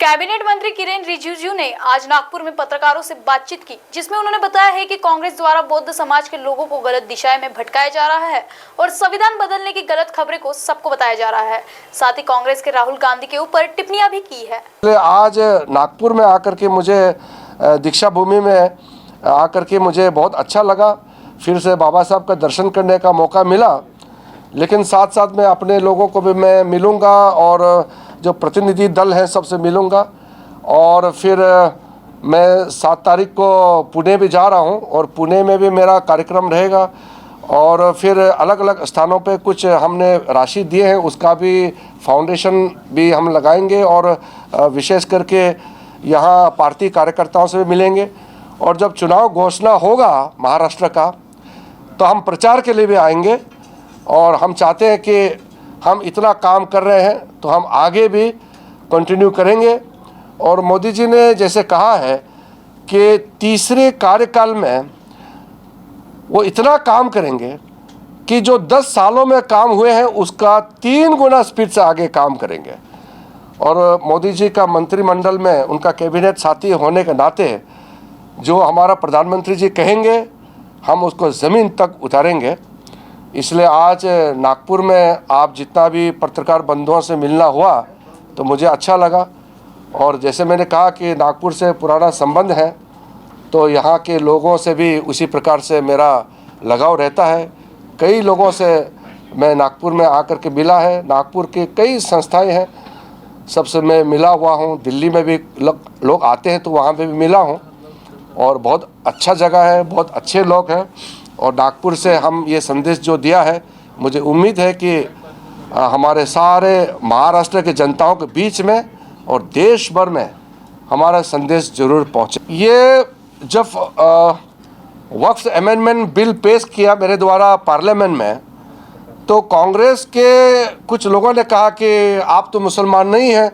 Cabinet मंत्री किरेन रिजिजू ने आज नागपुर में पत्रकारों से बातचीत की, जिसमें उन्होंने बताया है कि कांग्रेस द्वारा बौद्ध समाज के लोगों को गलत दिशा में भटकाया जा रहा है और संविधान बदलने की गलत खबरें को सबको बताया जा रहा है। साथ ही कांग्रेस के राहुल गांधी के ऊपर टिप्पणियां भी की है। आज नागपुर में आकर के मुझे दीक्षा भूमि में आकर के मुझे बहुत अच्छा लगा। फिर से बाबा साहब का दर्शन करने का मौका मिला, लेकिन साथ साथ में अपने लोगों को भी मैं मिलूँगा और जो प्रतिनिधि दल हैं सबसे मिलूँगा। और फिर मैं 7 तारीख को पुणे भी जा रहा हूँ और पुणे में भी मेरा कार्यक्रम रहेगा। और फिर अलग अलग स्थानों पे कुछ हमने राशि दिए हैं, उसका भी फाउंडेशन भी हम लगाएंगे और विशेष करके यहाँ पार्टी कार्यकर्ताओं से भी मिलेंगे। और जब चुनाव घोषणा होगा महाराष्ट्र का, तो हम प्रचार के लिए भी आएंगे। और हम चाहते हैं कि हम इतना काम कर रहे हैं तो हम आगे भी कंटिन्यू करेंगे। और मोदी जी ने जैसे कहा है कि तीसरे कार्यकाल में वो इतना काम करेंगे कि जो 10 सालों में काम हुए हैं उसका 3 गुना स्पीड से आगे काम करेंगे। और मोदी जी का मंत्रिमंडल में उनका कैबिनेट साथी होने के नाते जो हमारा प्रधानमंत्री जी कहेंगे हम उसको ज़मीन तक उतारेंगे। इसलिए आज नागपुर में आप जितना भी पत्रकार बंधुओं से मिलना हुआ तो मुझे अच्छा लगा। और जैसे मैंने कहा कि नागपुर से पुराना संबंध है, तो यहाँ के लोगों से भी उसी प्रकार से मेरा लगाव रहता है। कई लोगों से मैं नागपुर में आकर के मिला है, नागपुर के कई संस्थाएं हैं, सबसे मैं मिला हुआ हूँ। दिल्ली में भी लोग आते हैं तो वहाँ पे भी मिला हूँ। और बहुत अच्छा जगह है, बहुत अच्छे लोग हैं। और नागपुर से हम ये संदेश जो दिया है, मुझे उम्मीद है कि हमारे सारे महाराष्ट्र के जनताओं के बीच में और देश भर में हमारा संदेश जरूर पहुँचे। ये जब वक्फ अमेंडमेंट बिल पेश किया मेरे द्वारा पार्लियामेंट में, तो कांग्रेस के कुछ लोगों ने कहा कि आप तो मुसलमान नहीं हैं,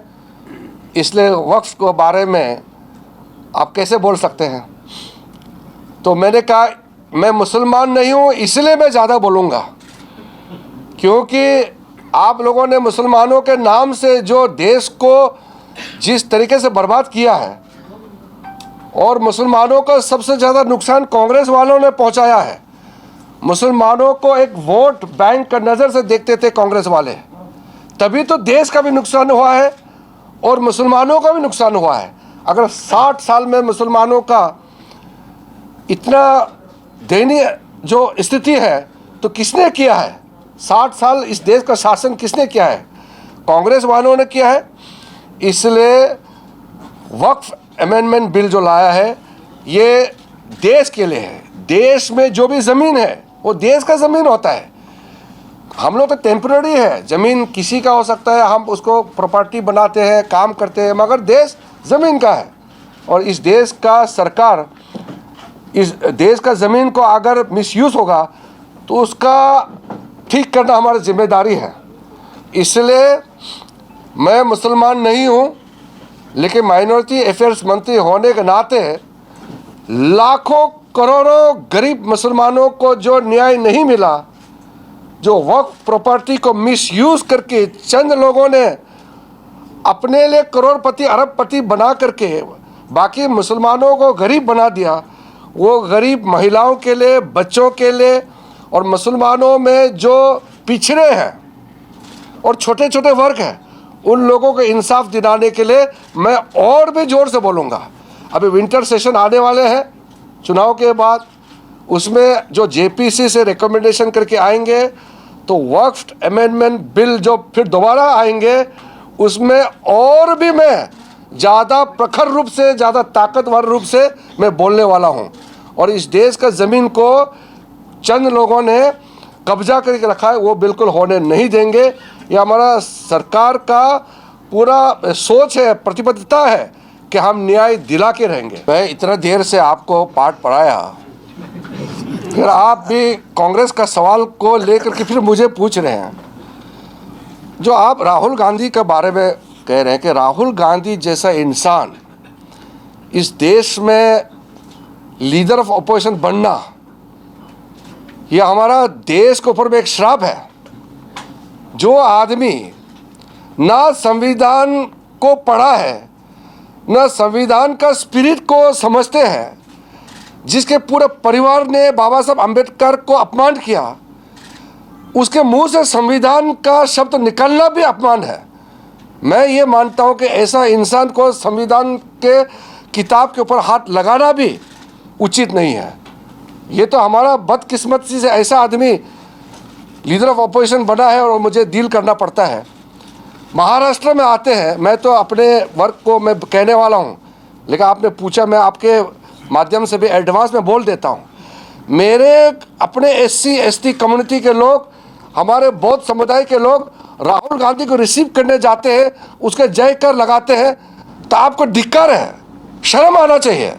इसलिए वक्फ के बारे में आप कैसे बोल सकते हैं। तो मैंने कहा मैं मुसलमान नहीं हूँ, इसलिए मैं ज़्यादा बोलूँगा, क्योंकि आप लोगों ने मुसलमानों के नाम से जो देश को जिस तरीके से बर्बाद किया है, और मुसलमानों को सबसे ज़्यादा नुकसान कांग्रेस वालों ने पहुंचाया है। मुसलमानों को एक वोट बैंक का नज़र से देखते थे कांग्रेस वाले, तभी तो देश का भी नुकसान हुआ है और मुसलमानों का भी नुकसान हुआ है। अगर 60 साल में मुसलमानों का इतना दयनीय जो स्थिति है तो किसने किया है? 60 साल इस देश का शासन किसने किया है? कांग्रेस वालों ने किया है। इसलिए वक्फ अमेंडमेंट बिल जो लाया है ये देश के लिए है। देश में जो भी ज़मीन है वो देश का ज़मीन होता है। हम लोग तो टेम्पररी है, ज़मीन किसी का हो सकता है, हम उसको प्रॉपर्टी बनाते हैं, काम करते हैं, मगर देश ज़मीन का है। और इस देश का सरकार इस देश का ज़मीन को अगर मिसयूज़ होगा तो उसका ठीक करना हमारी जिम्मेदारी है। इसलिए मैं मुसलमान नहीं हूँ, लेकिन माइनॉरिटी अफेयर्स मंत्री होने के नाते लाखों करोड़ों गरीब मुसलमानों को जो न्याय नहीं मिला, जो वक्फ प्रॉपर्टी को मिसयूज़ करके चंद लोगों ने अपने लिए करोड़पति अरबपति बना करके बाकी मुसलमानों को गरीब बना दिया, वो गरीब महिलाओं के लिए, बच्चों के लिए और मुसलमानों में जो पिछड़े हैं और छोटे छोटे वर्ग हैं, उन लोगों को इंसाफ दिलाने के लिए मैं और भी ज़ोर से बोलूँगा। अभी विंटर सेशन आने वाले हैं चुनाव के बाद, उसमें जो जेपीसी से रिकमेंडेशन करके आएंगे तो वक्फ अमेंडमेंट बिल जो फिर दोबारा आएंगे उसमें और भी मैं ज़्यादा प्रखर रूप से, ज़्यादा ताकतवर रूप से मैं बोलने वाला हूँ। और इस देश का ज़मीन को चंद लोगों ने कब्जा करके रखा है, वो बिल्कुल होने नहीं देंगे। ये हमारा सरकार का पूरा सोच है, प्रतिबद्धता है कि हम न्याय दिला के रहेंगे। मैं इतना देर से आपको पाठ पढ़ाया, फिर आप भी कांग्रेस का सवाल को लेकर के फिर मुझे पूछ रहे हैं। जो आप राहुल गांधी के बारे में कह रहे हैं कि राहुल गांधी जैसा इंसान इस देश में लीडर ऑफ अपोजिशन बनना, यह हमारा देश के ऊपर में एक श्राप है। जो आदमी ना संविधान को पढ़ा है, न संविधान का स्पिरिट को समझते हैं, जिसके पूरे परिवार ने बाबा साहब अम्बेडकर को अपमान किया, उसके मुंह से संविधान का शब्द निकलना भी अपमान है। मैं ये मानता हूँ कि ऐसा इंसान को संविधान के किताब के ऊपर हाथ लगाना भी उचित नहीं है। ये तो हमारा बदकिस्मती से ऐसा आदमी लीडर ऑफ अपोजिशन बना है और मुझे डील करना पड़ता है। महाराष्ट्र में आते हैं, मैं तो अपने वर्क को मैं कहने वाला हूँ, लेकिन आपने पूछा, मैं आपके माध्यम से भी एडवांस में बोल देता हूँ। मेरे अपने SC ST कम्युनिटी के लोग, हमारे बौद्ध समुदाय के लोग राहुल गांधी को रिसीव करने जाते हैं, उसके जय कर लगाते हैं, तो आपको धिक्कार है, शर्म आना चाहिए।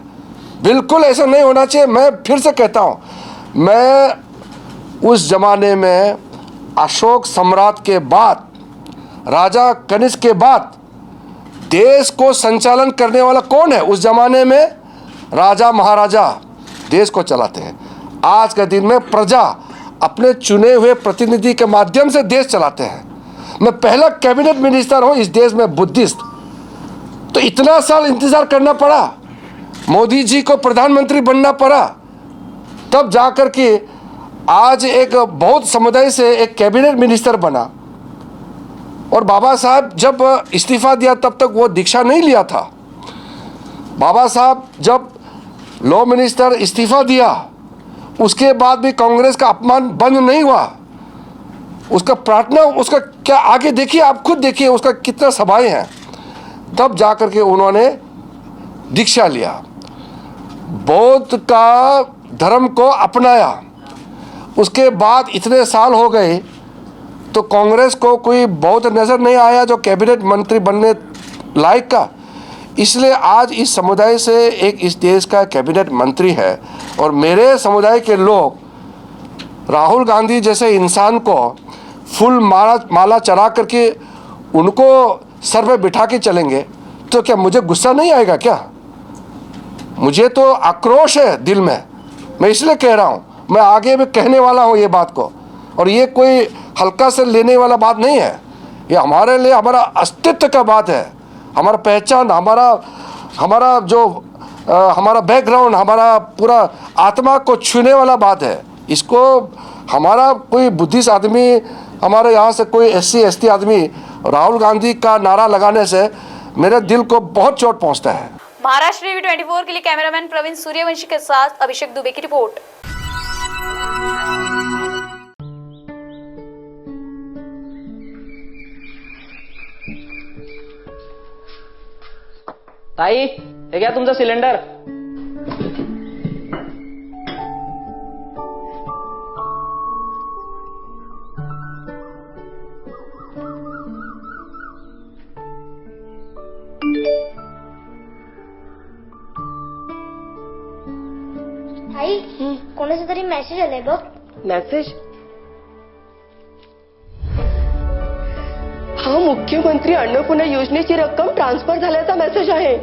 बिल्कुल ऐसा नहीं होना चाहिए। मैं फिर से कहता हूँ, मैं उस जमाने में अशोक सम्राट के बाद, राजा कनिष्क के बाद देश को संचालन करने वाला कौन है? उस जमाने में राजा महाराजा देश को चलाते हैं। आज के दिन में प्रजा अपने चुने हुए प्रतिनिधि के माध्यम से देश चलाते हैं। मैं पहला कैबिनेट मिनिस्टर हूं इस देश में बुद्धिस्ट, तो इतना साल इंतजार करना पड़ा, मोदी जी को प्रधानमंत्री बनना पड़ा, तब जाकर के आज एक बौद्ध समुदाय से एक कैबिनेट मिनिस्टर बना। और बाबा साहब जब इस्तीफा दिया तब तक वो दीक्षा नहीं लिया था। बाबा साहब जब लॉ मिनिस्टर इस्तीफा दिया, उसके बाद भी कांग्रेस का अपमान बंद नहीं हुआ। उसका प्रार्थना, उसका क्या आगे देखिए, आप खुद देखिए उसका कितना सभाएं हैं। तब जाकर के उन्होंने दीक्षा लिया, बौद्ध का धर्म को अपनाया। उसके बाद इतने साल हो गए तो कांग्रेस को कोई बौद्ध नज़र नहीं आया जो कैबिनेट मंत्री बनने लायक का। इसलिए आज इस समुदाय से एक इस देश का कैबिनेट मंत्री है। और मेरे समुदाय के लोग राहुल गांधी जैसे इंसान को फूल माला चढ़ा करके उनको सर पे बिठा के चलेंगे तो क्या मुझे गुस्सा नहीं आएगा क्या? मुझे तो आक्रोश है दिल में। मैं इसलिए कह रहा हूँ, मैं आगे भी कहने वाला हूँ ये बात को। और ये कोई हल्का से लेने वाला बात नहीं है, ये हमारे लिए हमारा अस्तित्व का बात है, हमारा पहचान, हमारा जो हमारा बैकग्राउंड, हमारा पूरा आत्मा को छूने वाला बात है। इसको हमारा कोई बुद्धिस्ट आदमी, हमारे यहाँ से कोई SC ST आदमी राहुल गांधी का नारा लगाने से मेरे दिल को बहुत चोट पहुँचता है। महाराष्ट्र टीवी 24 के लिए कैमरामैन प्रवीण सूर्यवंशी के साथ अभिषेक दुबे की रिपोर्ट। ताई, हे घ्या तुमचा सिलेंडर। आई कोणाचा तरी मेसेज आलाय बघ। मेसेज? हा मुख्यमंत्री अन्नपूर्णा योजनेची रक्कम ट्रान्सफर झाल्याचा मेसेज आहे।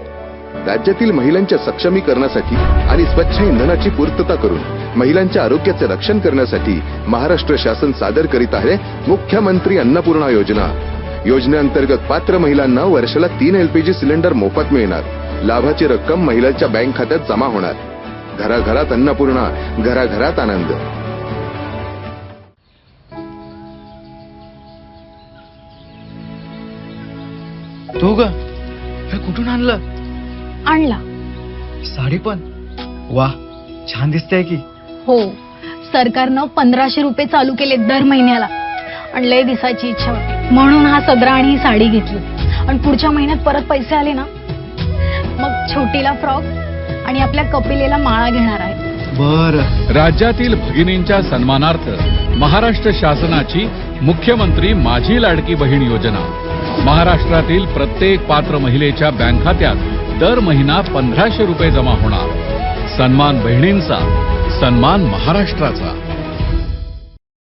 राज्यातील महिलांच्या सक्षमीकरणासाठी आणि स्वच्छ इंधनाची पूर्तता करून महिलांच्या आरोग्याचे रक्षण करण्यासाठी महाराष्ट्र शासन सादर करीत आहे मुख्यमंत्री अन्नपूर्णा योजना। योजनेअंतर्गत पात्र महिलांना वर्षाला 3 LPG सिलेंडर मोफत मिळणार। लाभाची रक्कम महिलांच्या बँक खात्यात जमा होणार। घराघरात अन्नपूर्णा, घराघरात आनंद। तू ग हे कुठून आणलं? आणला साडी पण वाह, छान दिसते की। हो, सरकारनं 1500 रुपये चालू केले दर महिन्याला। आणि लय दिसायची इच्छा होती म्हणून हा सदरा आणि ही साडी घेतली। आणि पुढच्या महिन्यात परत पैसे आले ना, मग छोटीला फ्रॉक आणि आपल्या कपिलेला माळा घेणार आहे। बर, राज्यातील भगिनींच्या सन्मानार्थ महाराष्ट्र शासनाची मुख्यमंत्री माझी लाडकी बहीण योजना। महाराष्ट्रातील प्रत्येक पात्र महिलेच्या बँक खात्यात दर महिना 1500 रुपये जमा होणार। सन्मान बहिणींचा, सन्मान महाराष्ट्राचा।